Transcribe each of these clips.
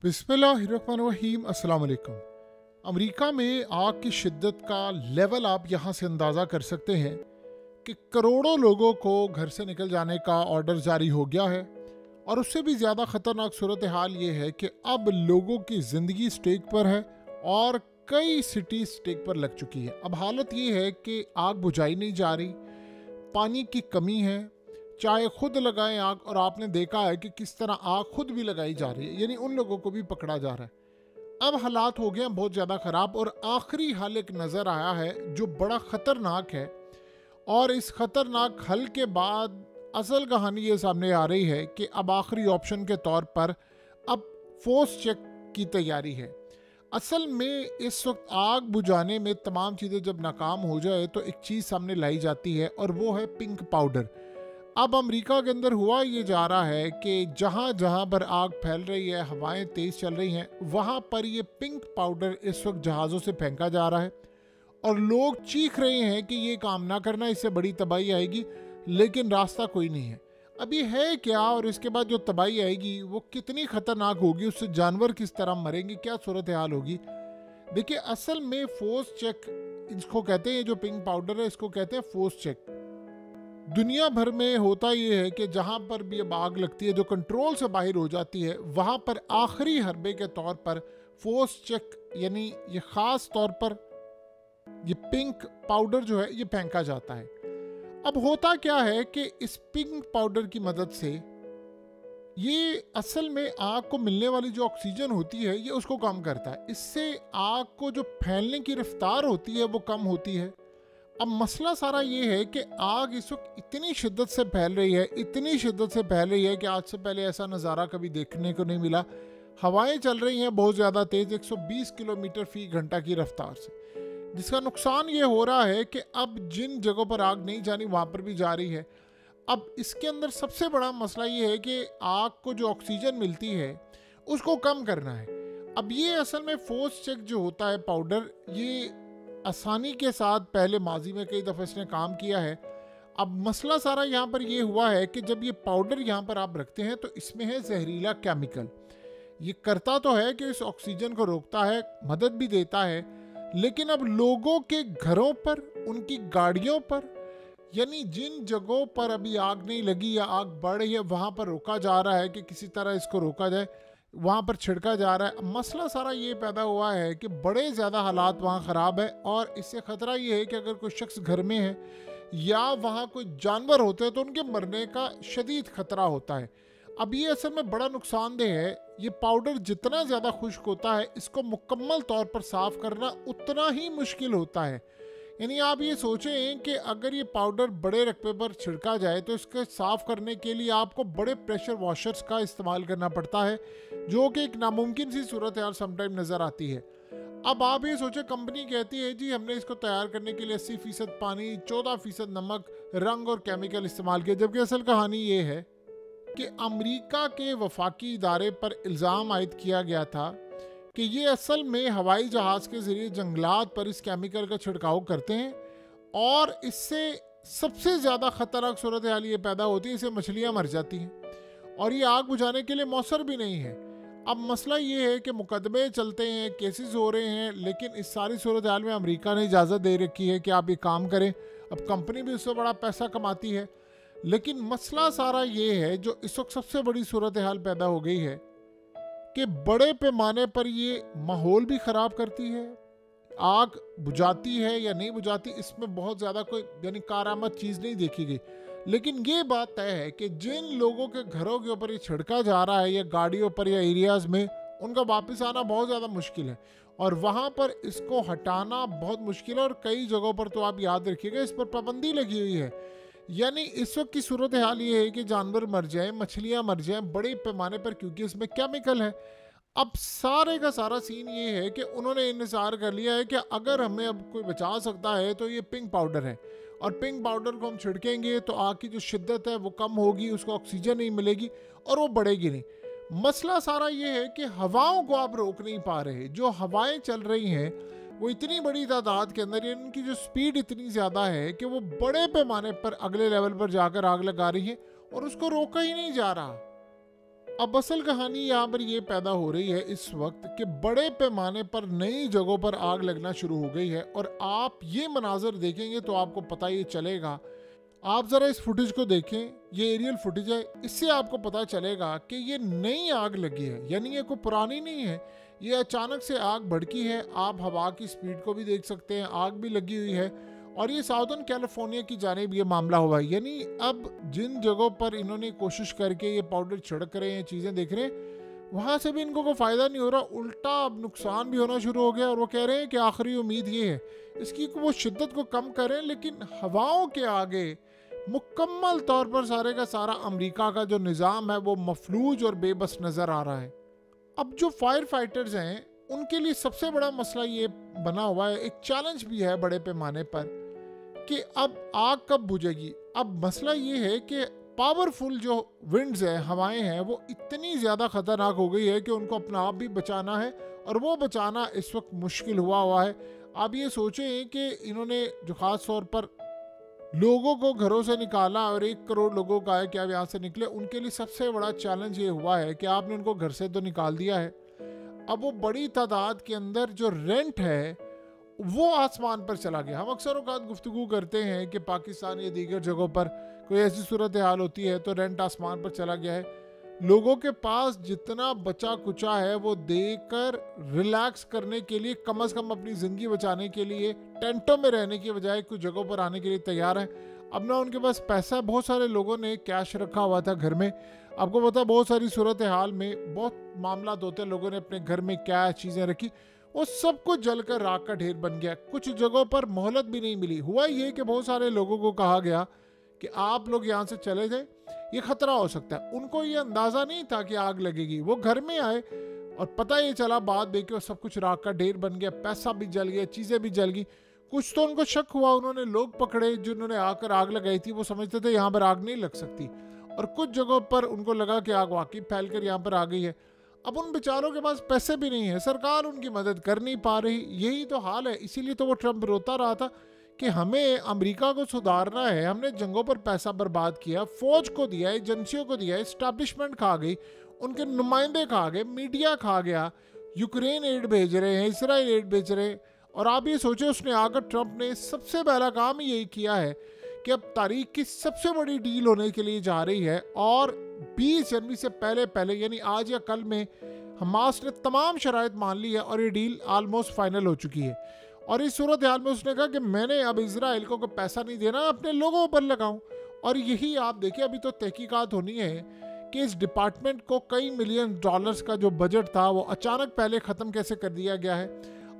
बिस्मिल्लाहिर्रहमानिर्रहीम अस्सलाम वालेकुम। अमेरिका में आग की शिद्दत का लेवल आप यहाँ से अंदाज़ा कर सकते हैं कि करोड़ों लोगों को घर से निकल जाने का ऑर्डर जारी हो गया है। और उससे भी ज़्यादा ख़तरनाक सूरत हाल ये है कि अब लोगों की ज़िंदगी स्टेक पर है और कई सिटी स्टेक पर लग चुकी है। अब हालत ये है कि आग बुझाई नहीं जा रही, पानी की कमी है, चाहे खुद लगाएं आग, और आपने देखा है कि किस तरह आग खुद भी लगाई जा रही है, यानी उन लोगों को भी पकड़ा जा रहा है। अब हालात हो गए हैं बहुत ज़्यादा ख़राब और आखिरी हल एक नज़र आया है जो बड़ा ख़तरनाक है। और इस ख़तरनाक हल के बाद असल कहानी ये सामने आ रही है कि अब आखिरी ऑप्शन के तौर पर अब फोर्स चेक की तैयारी है। असल में इस वक्त आग बुझाने में तमाम चीज़ें जब नाकाम हो जाए तो एक चीज़ सामने लाई जाती है और वो है पिंक पाउडर। अब अमेरिका के अंदर हुआ ये जा रहा है कि जहाँ जहाँ पर आग फैल रही है, हवाएं तेज़ चल रही हैं, वहाँ पर ये पिंक पाउडर इस वक्त जहाज़ों से फेंका जा रहा है और लोग चीख रहे हैं कि ये काम ना करना, इससे बड़ी तबाही आएगी, लेकिन रास्ता कोई नहीं है। अब ये है क्या और इसके बाद जो तबाही आएगी वो कितनी ख़तरनाक होगी, उससे जानवर किस तरह मरेंगे, क्या सूरत हाल होगी। देखिए, असल में फोर्स चेक इसको कहते हैं, जो पिंक पाउडर है इसको कहते हैं फोर्स चेक। दुनिया भर में होता ये है कि जहाँ पर भी अब आग लगती है जो कंट्रोल से बाहर हो जाती है, वहाँ पर आखिरी हरबे के तौर पर फोर्स चेक यानी ये ख़ास तौर पर ये पिंक पाउडर जो है ये फेंका जाता है। अब होता क्या है कि इस पिंक पाउडर की मदद से ये असल में आग को मिलने वाली जो ऑक्सीजन होती है ये उसको कम करता है। इससे आग को जो फैलने की रफ्तार होती है वो कम होती है। अब मसला सारा ये है कि आग इस वक्त इतनी शिद्दत से फैल रही है, इतनी शिद्दत से फैल रही है कि आज से पहले ऐसा नज़ारा कभी देखने को नहीं मिला। हवाएं चल रही हैं बहुत ज़्यादा तेज़, 120 किलोमीटर फी घंटा की रफ्तार से, जिसका नुकसान ये हो रहा है कि अब जिन जगहों पर आग नहीं जानी वहाँ पर भी जा रही है। अब इसके अंदर सबसे बड़ा मसला ये है कि आग को जो ऑक्सीजन मिलती है उसको कम करना है। अब ये असल में फोर्स चेक जो होता है पाउडर, ये आसानी के साथ पहले माजी में कई दफ़े इसने काम किया है। अब मसला सारा यहाँ पर ये हुआ है कि जब ये पाउडर यहाँ पर आप रखते हैं तो इसमें है जहरीला केमिकल। ये करता तो है कि इस ऑक्सीजन को रोकता है, मदद भी देता है, लेकिन अब लोगों के घरों पर, उनकी गाड़ियों पर, यानी जिन जगहों पर अभी आग नहीं लगी या आग बढ़ रही है वहाँ पर रोका जा रहा है कि किसी तरह इसको रोका जाए, वहाँ पर छिड़का जा रहा है। मसला सारा ये पैदा हुआ है कि बड़े ज़्यादा हालात वहाँ ख़राब है और इससे ख़तरा ये है कि अगर कोई शख्स घर में है या वहाँ कोई जानवर होते हैं तो उनके मरने का शदीद ख़तरा होता है। अब ये असल में बड़ा नुकसानदेह है। ये पाउडर जितना ज़्यादा खुश्क होता है इसको मुकम्मल तौर पर साफ़ करना उतना ही मुश्किल होता है। यानी आप ये सोचें कि अगर ये पाउडर बड़े रकबे पर छिड़का जाए तो इसके साफ़ करने के लिए आपको बड़े प्रेशर वॉशर्स का इस्तेमाल करना पड़ता है, जो कि एक नामुमकिन सी सूरत हाल समटाइम नज़र आती है। अब आप ये सोचें, कंपनी कहती है जी हमने इसको तैयार करने के लिए 80% पानी, 14% नमक, रंग और केमिकल इस्तेमाल किया, जबकि असल कहानी ये है कि अमेरिका के वफाकी इदारे पर इल्ज़ाम आयद किया गया था कि ये असल में हवाई जहाज़ के ज़रिए जंगलात पर इस केमिकल का छिड़काव करते हैं और इससे सबसे ज़्यादा ख़तरनाक सूरत हाल ये पैदा होती है, इससे मछलियाँ मर जाती हैं और ये आग बुझाने के लिए मौसर भी नहीं है। अब मसला ये है कि मुकदमे चलते हैं, केसेस हो रहे हैं, लेकिन इस सारी सूरत हाल में अमेरिका ने इजाज़त दे रखी है कि आप ये काम करें। अब कंपनी भी उससे बड़ा पैसा कमाती है, लेकिन मसला सारा ये है जो इस वक्त सबसे बड़ी सूरत हाल पैदा हो गई है कि बड़े पैमाने पर ये माहौल भी ख़राब करती है। आग बुझाती है या नहीं बुझाती इसमें बहुत ज़्यादा कोई यानी कारामद चीज़ नहीं देखी गई, लेकिन ये बात तय है कि जिन लोगों के घरों के ऊपर ये छिड़का जा रहा है या गाड़ियों पर या एरियाज़ में, उनका वापस आना बहुत ज़्यादा मुश्किल है और वहाँ पर इसको हटाना बहुत मुश्किल है। और कई जगहों पर तो आप याद रखिएगा इस पर पाबंदी लगी हुई है। यानी इस वक्त की सूरत हाल ये है कि जानवर मर जाएं, मछलियां मर जाएं बड़े पैमाने पर, क्योंकि इसमें केमिकल है। अब सारे का सारा सीन ये है कि उन्होंने इंतज़ार कर लिया है कि अगर हमें अब कोई बचा सकता है तो ये पिंक पाउडर है और पिंक पाउडर को हम छिड़केंगे तो आग की जो शिद्दत है वो कम होगी, उसको ऑक्सीजन नहीं मिलेगी और वो बढ़ेगी नहीं। मसला सारा ये है कि हवाओं को आप रोक नहीं पा रहे। जो हवाएं चल रही हैं वो इतनी बड़ी तादाद के अंदर, इनकी जो स्पीड इतनी ज़्यादा है कि वो बड़े पैमाने पर अगले लेवल पर जाकर आग लगा रही है और उसको रोका ही नहीं जा रहा। अब असल कहानी यहाँ पर ये पैदा हो रही है इस वक्त कि बड़े पैमाने पर नई जगहों पर आग लगना शुरू हो गई है, और आप ये मनाजर देखेंगे तो आपको पता ये चलेगा। आप ज़रा इस फुटेज को देखें, ये एरियल फुटेज है, इससे आपको पता चलेगा कि ये नई आग लगी है, यानी ये कोई पुरानी नहीं है। ये अचानक से आग भड़की है। आप हवा की स्पीड को भी देख सकते हैं, आग भी लगी हुई है, और ये साउदर्न कैलिफोर्निया की जानिब ये मामला हुआ है। यानी अब जिन जगहों पर इन्होंने कोशिश करके ये पाउडर छिड़क रहे हैं, चीज़ें देख रहे हैं, वहाँ से भी इनको कोई फ़ायदा नहीं हो रहा, उल्टा अब नुकसान भी होना शुरू हो गया। और वो कह रहे हैं कि आखिरी उम्मीद ये है इसकी कि वो शिद्दत को कम करें, लेकिन हवाओं के आगे मुकम्मल तौर पर सारे का सारा अमेरिका का जो निज़ाम है वो मफलूज और बेबस नज़र आ रहा है। अब जो फायर फाइटर्स हैं उनके लिए सबसे बड़ा मसला ये बना हुआ है, एक चैलेंज भी है बड़े पैमाने पर, कि अब आग कब बुझेगी। अब मसला ये है कि पावरफुल जो विंड्स हैं, हवाएं हैं, वो इतनी ज़्यादा ख़तरनाक हो गई है कि उनको अपना आप भी बचाना है, और वो बचाना इस वक्त मुश्किल हुआ है। आप ये सोचें कि इन्होंने जो ख़ास तौर पर लोगों को घरों से निकाला, और 1 करोड़ लोगों का है कि आप यहाँ से निकले, उनके लिए सबसे बड़ा चैलेंज ये हुआ है कि आपने उनको घर से तो निकाल दिया है, अब वो बड़ी तादाद के अंदर जो रेंट है वो आसमान पर चला गया। हम अक्सर औक़ात गुफ्तगू करते हैं कि पाकिस्तान या दीगर जगहों पर कोई ऐसी सूरत हाल होती है तो रेंट आसमान पर चला गया है। लोगों के पास जितना बचा कुचा है वो देकर रिलैक्स करने के लिए, कम से कम अपनी ज़िंदगी बचाने के लिए, टेंटों में रहने की बजाय कुछ जगहों पर आने के लिए तैयार हैं। अब ना उनके पास पैसा है, बहुत सारे लोगों ने कैश रखा हुआ था घर में। आपको पता है बहुत सारी सूरत हाल में बहुत मामला होते हैं, लोगों ने अपने घर में कैश चीज़ें रखी, वो सब कुछ जलकर राख का ढेर बन गया। कुछ जगहों पर मोहलत भी नहीं मिली। हुआ ये कि बहुत सारे लोगों को कहा गया कि आप लोग यहाँ से चले जाए, ये खतरा हो सकता है। उनको ये अंदाज़ा नहीं था कि आग लगेगी। वो घर में आए और पता ये चला बाद में कि वो सब कुछ राख का ढेर बन गया, पैसा भी जल गया, चीज़ें भी जल गई। कुछ तो उनको शक हुआ, उन्होंने लोग पकड़े जिन्होंने आकर आग लगाई थी, वो समझते थे यहाँ पर आग नहीं लग सकती, और कुछ जगहों पर उनको लगा कि आग वाकई फैल कर यहाँ पर आ गई है। अब उन बेचारों के पास पैसे भी नहीं है, सरकार उनकी मदद कर नहीं पा रही। यही तो हाल है। इसीलिए तो वो ट्रंप रोता रहा था कि हमें अमेरिका को सुधारना है, हमने जंगों पर पैसा बर्बाद किया, फौज को दिया, एजेंसियों को दिया, एस्टैब्लिशमेंट खा गई, उनके नुमाइंदे खा गए, मीडिया खा गया, यूक्रेन एड भेज रहे हैं, इसराइल एड भेज रहे हैं। और आप ये सोचे, उसने आकर ट्रंप ने सबसे पहला काम यही किया है कि अब तारीख की सबसे बड़ी डील होने के लिए जा रही है, और 20 जनवरी से पहले यानी आज या कल में हमास ने तमाम शराइत मान ली है और ये डील आलमोस्ट फाइनल हो चुकी है। और इस सूरत हाल में उसने कहा कि मैंने अब इजराइल को कोई पैसा नहीं देना, अपने लोगों पर लगाऊं। और यही आप देखिए, अभी तो तहकीकात होनी है कि इस डिपार्टमेंट को कई मिलियन डॉलर्स का जो बजट था वो अचानक पहले ख़त्म कैसे कर दिया गया है।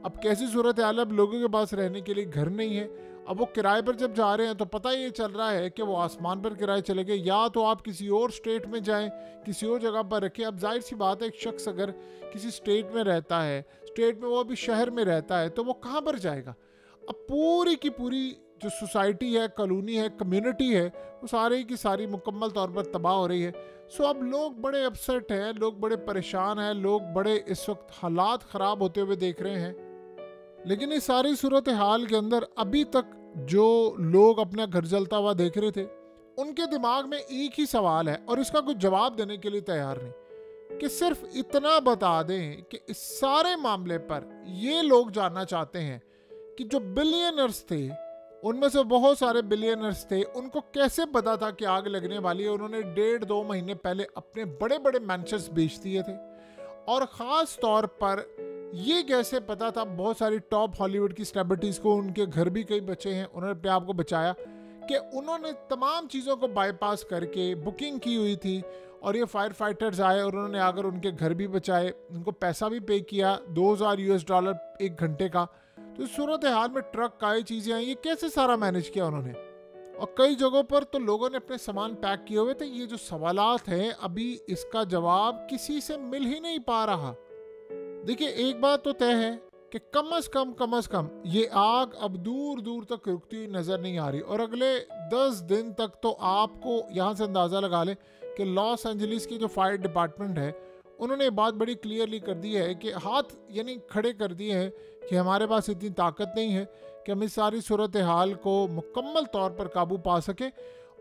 अब कैसी सूरत हाल, अब लोगों के पास रहने के लिए घर नहीं है। अब वो किराए पर जब जा रहे हैं तो पता ये चल रहा है कि वो आसमान पर किराए चले गए, या तो आप किसी और स्टेट में जाएं, किसी और जगह पर रखें। अब जाहिर सी बात है, एक शख्स अगर किसी स्टेट में रहता है, स्टेट में वो भी शहर में रहता है, तो वो कहाँ पर जाएगा। अब पूरी की पूरी जो सोसाइटी है, कॉलोनी है, कम्युनिटी है, वो सारी की सारी मुकम्मल तौर पर तबाह हो रही है। सो अब लोग बड़े अपसेट हैं, लोग बड़े परेशान हैं, लोग बड़े इस वक्त हालात ख़राब होते हुए देख रहे हैं। लेकिन इस सारी सूरत हाल के अंदर अभी तक जो लोग अपना घर जलता हुआ देख रहे थे, उनके दिमाग में एक ही सवाल है, और इसका कुछ जवाब देने के लिए तैयार नहीं, कि सिर्फ इतना बता दें कि इस सारे मामले पर ये लोग जानना चाहते हैं कि जो बिलियनर्स थे, उनमें से बहुत सारे बिलियनर्स थे, उनको कैसे पता था कि आग लगने वाली है। उन्होंने 1.5-2 महीने पहले अपने बड़े बड़े मैंशंस बेच दिए थे, और ख़ास तौर पर ये कैसे पता था बहुत सारी टॉप हॉलीवुड की सेलिब्रिटीज़ को, उनके घर भी कई बचे हैं, उन्होंने अपने आप को बचाया, कि उन्होंने तमाम चीज़ों को बाईपास करके बुकिंग की हुई थी, और ये फायर फाइटर्स आए और उन्होंने आकर उनके घर भी बचाए, उनको पैसा भी पे किया, $2000 1 घंटे का। तो इस सूरत हाल में ट्रक का ये चीज़ें आई, ये कैसे सारा मैनेज किया उन्होंने। और कई जगहों पर तो लोगों ने अपने सामान पैक किए हुए थे। ये जो सवालात हैं, अभी इसका जवाब किसी से मिल ही नहीं पा रहा। देखिए, एक बात तो तय है कि कम से कम ये आग अब दूर दूर तक रुकती हुई नज़र नहीं आ रही, और अगले 10 दिन तक तो आपको यहाँ से अंदाज़ा लगा ले कि लॉस एंजलिस की जो फायर डिपार्टमेंट है, उन्होंने बात बड़ी क्लियरली कर दी है कि हाथ यानी खड़े कर दिए हैं कि हमारे पास इतनी ताकत नहीं है कि हम इस सारी सूरत हाल को मुकम्मल तौर पर काबू पा सकें।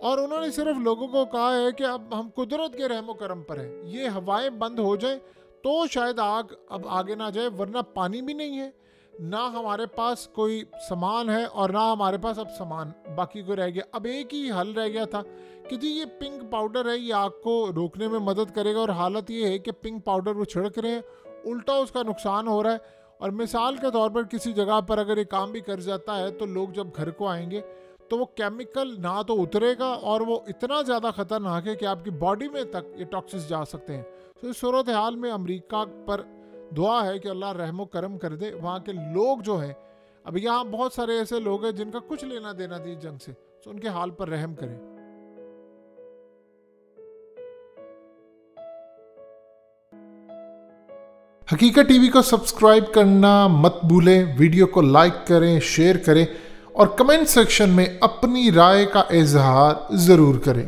और उन्होंने सिर्फ लोगों को कहा है कि अब हम कुदरत के रहमो करम पर हैं, ये हवाएं बंद हो जाए तो शायद आग अब आगे ना जाए, वरना पानी भी नहीं है, ना हमारे पास कोई सामान है और ना हमारे पास अब सामान बाकी को रह गया। अब एक ही हल रह गया था कि जी ये पिंक पाउडर है, ये आग को रोकने में मदद करेगा। और हालत ये है कि पिंक पाउडर वो छिड़क रहे हैं, उल्टा उसका नुकसान हो रहा है। और मिसाल के तौर पर किसी जगह पर अगर ये काम भी कर जाता है तो लोग जब घर को आएंगे तो वो केमिकल ना तो उतरेगा और वो इतना ज़्यादा ख़तरनाक है कि आपकी बॉडी में तक ये टॉक्सिस जा सकते हैं। तो इस सूरत हाल में अमेरिका पर दुआ है कि अल्लाह रहमो करम कर दे। वहाँ के लोग जो हैं, अब यहाँ बहुत सारे ऐसे लोग हैं जिनका कुछ लेना देना नहीं जंग से, तो उनके हाल पर रहम करें। हकीकत टीवी को सब्सक्राइब करना मत भूलें, वीडियो को लाइक करें, शेयर करें और कमेंट सेक्शन में अपनी राय का इजहार ज़रूर करें।